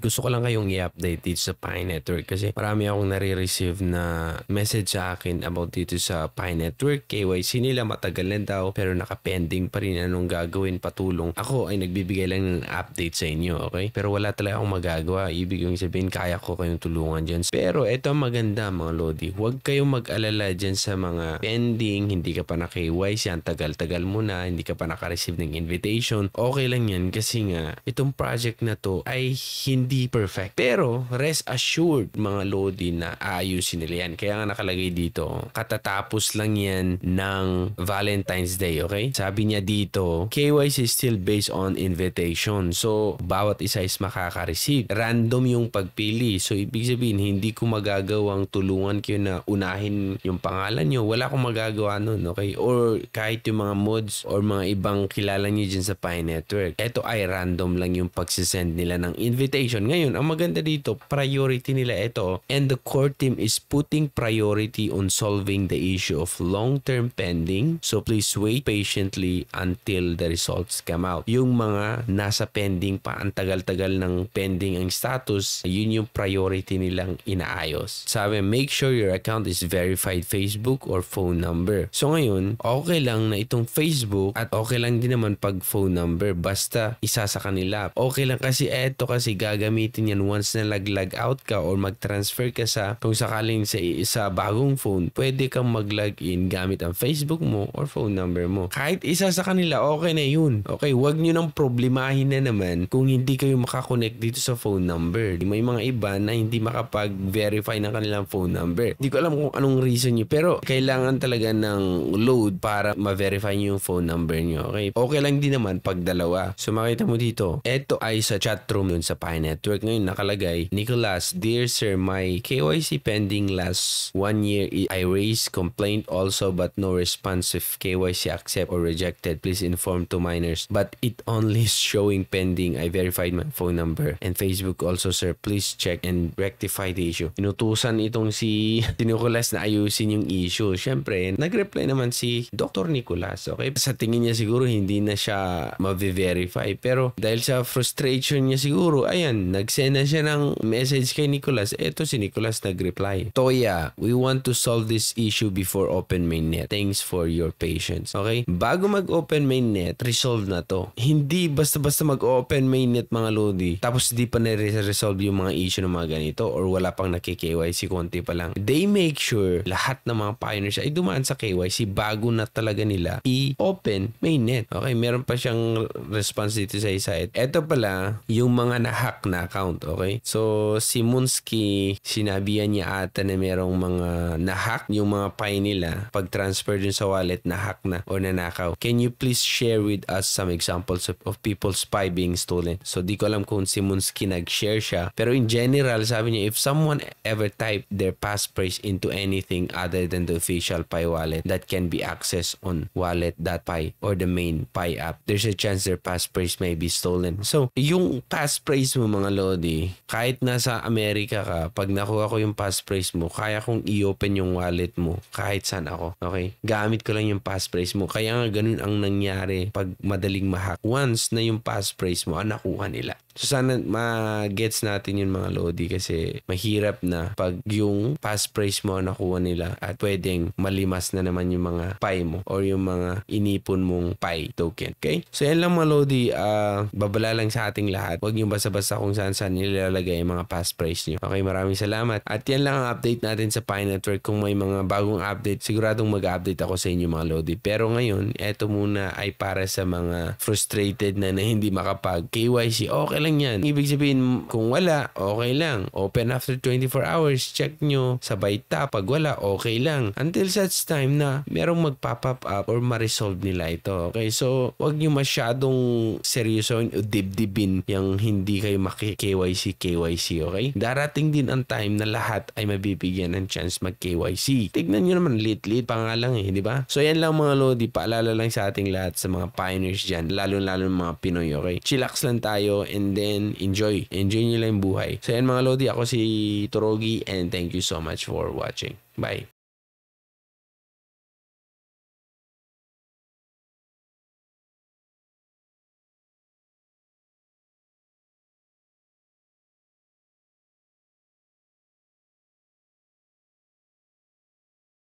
gusto ko lang kayong i-update dito sa Pi Network kasi marami akong nare-receive na message sa akin about dito sa Pi Network. KYC nila matagal na daw pero nakapending pa rin, anong gagawin, patulong. Ako ay nagbibigay lang ng update sa inyo, okay? Pero wala talaga akong magagawa. Ibig kong sabihin, kaya ko kayong tulungan dyan. Pero ito maganda mga Lodi, huwag kayong mag-alala dyan sa mga pending, hindi ka pa na KYC, ang tagal-tagal mo na, hindi ka pa naka-receive ng invitation. Okay lang yan kasi nga itong project na to ay hindi perfect. Pero rest assured mga Lodi na aayusin nila yan. Kaya nga nakalagay dito, katatapos lang yan ng Valentine's Day, okay? Sabi niya dito, KYC is still based on invitation. So, bawat isa is makaka-receive. Random yung pagpili. So, ibig sabihin, hindi ko magagawang tulungan kayo na unahin yung pangalan nyo. Wala akong magagawa nun, okay? Or kahit yung mga mods or mga ibang kilala nyo dyan sa Pi Network. Ito ay random lang yung pagsisend nila ng invitation. Ngayon, ang maganda dito, priority nila ito. And the core team is putting priority on solving the issue of long-term pending. So please wait patiently until the results come out. Yung mga nasa pending pa, ang tagal-tagal ng pending ang status, yun yung priority nilang inaayos. Sabi, make sure your account is verified Facebook or phone number. So ngayon, okay lang na itong Facebook at okay lang din naman pag phone number basta isa sa kanila. Okay lang kasi eto kasi gagamitin yan once na lag out ka or mag-transfer ka sa kung sakaling sa bagong phone, pwede kang mag-login gamit ang Facebook mo or phone number mo. Kahit isa sa kanila, okay na yun. Okay, wag nyo nang problemahin na naman kung hindi kayo makakonect dito sa phone number. May mga iba na hindi makapag-verify ng kanilang phone number. Hindi ko alam kung anong reason nyo, pero kailangan talaga ng load para ma-verify nyo yung phone number nyo. Okay? Okay lang din naman pag dalawa. So makita mo dito, eto ay sa chat room dun sa Pi Network. Ngayon nakalagay, Nicholas, dear sir, my KYC pending last 1 year. I raised complaint also but no response if KYC accept or rejected. Please inform to minors. But it only is showing pending. I verified my phone number and Facebook also, sir. Please check and rectify the issue. Inutusan itong si Nicholas na ayusin yung issue. Siyempre, nag-reply naman si Dr. Nicholas. Okay? Sa tingin niya siguro hindi na siya ma-verify. Pero dahil sa frustration niya siguro, ayan, nag-send na siya ng message kay Nicholas. Eto si Nicholas nag-reply. Toya, we want to solve this issue before open mainnet. Thanks for your patience. Okay? Bago mag-open mainnet, resolve na to. Hindi basta-basta mag-open mainnet mga Lodi. Tapos di pa na-resolve yung mga issue ng mga ganito or wala pang naki-KYC, konti pa lang. They make sure lahat ng mga pioneers ay dumaan sa KYC bago na talaga nila i-open mainnet. Okay? Meron pa siyang response dito sa isa. Ito pala yung mga na-hack na account. Okay? So, si Munsky, sinabihan niya ata na merong mga na-hack yung mga Pi nila. Pag-transfer dun sa wallet, na-hack na o nanakaw. Can you please share with us some examples of people's Pi being stolen? So, di ko alam kung si Munsky nag-share siya. Pero in general, sabi niya, if someone ever type their passphrase into anything other than the official Pi wallet that can be accessed on wallet.pi or the main Pi app, there's a chance their passphrase may be stolen. So, yung passphrase mo mga Lodi, kahit nasa Amerika ka, pag nakuha ko yung passphrase mo, kaya kong i-open yung wallet mo kahit saan ako. Okay? Gamit ko lang yung passphrase mo. Kaya nga ganun ang nangyari pag madaling ma-hack. Once na yung passphrase mo, nakuha nila. So sana ma-gets natin yung mga Lodi kasi mahirap na pag yung passphrase mo nakuha nila at pwedeng malimas na naman yung mga Pi mo or yung mga inipon mong Pi token. Okay? So yan lang mga Lodi. Babala lang sa ating lahat. Huwag nyo basta-basta kung saan nilalagay yung mga passphrase nyo. Okay? Maraming salamat. At yan lang ang update natin sa Pi Network. Kung may mga bagong update, siguradong mag-update ako sa inyo mga Lodi. Pero ngayon, eto muna ay para sa mga frustrated na hindi makapag KYC. Okay lang yan. Ibig sabihin, kung wala, okay lang. Open after 24 hours, check nyo. Sabay tap. Pag wala, okay lang. Until such time na merong mag-pop up or ma-resolve nila ito. Okay? So, wag nyo masyadong seryosoin o dibdibin yung hindi kayo maki-KYC. Okay? Darating din ang time na lahat ay mabibigyan ng chance mag-KYC. Tignan nyo naman, lit-lit pa nga lang di ba? So, yan lang mga Lodi. Paalala lang sa ating lahat sa mga pioneers dyan. Lalo-lalo mga Pinoy, okay? Chillax lang tayo and then enjoy nyo lang yung buhay. So yan mga Lodi, ako si Torogi and thank you so much for watching. Bye.